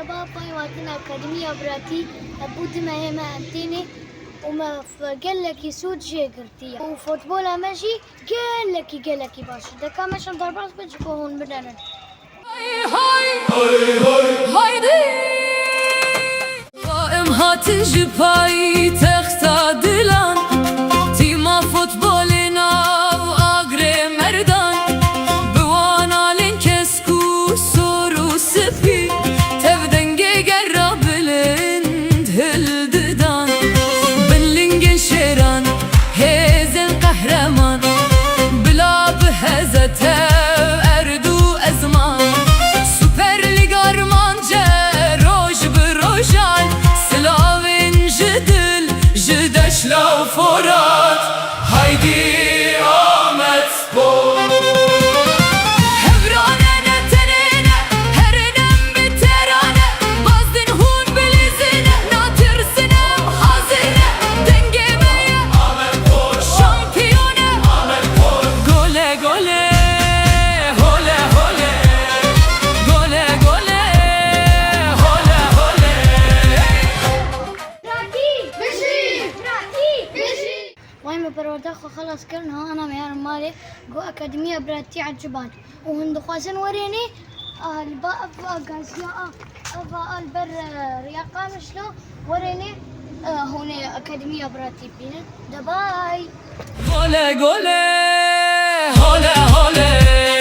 شباب هاي وقتنا أكاديمية براتي أبود ما هي ما أنتيني وما قال لك يسود شيء قلتي وفوتبولا ماشي قال لك باش دكا ماشي ضربات بتجيكو هون بدنا هاي هاي هاي هايدي قائم هاتجي باي تختا دلان تيما فوتبولنا وآقري مردان بوانا لنكسكو سورو سفي تبدنجي قرب لند هلددان بنلنجن شيران هيزن قهرمان بلا بهزته اردو ازمان سوبر لیگ مانجه روش بروشان سلاوین جدل جدش لو فرات هایدی آمد سپور هبرانه نتنینه هرنم بترانه بازدن هون بلیزینه ناترسنم حاضره دنگه میه آمد پور شامپیونه آمد پور گله گله هوله هوله گله گله هوله هوله وين برداخو خلاص كلنا انا ميار مالي جو اكاديميه براتي عجبان وهند خوازن وريني الباء غازيا افا البر رياقه مشلو وريني هون اكاديميه براتي بينا دباي گله گله هوله هوله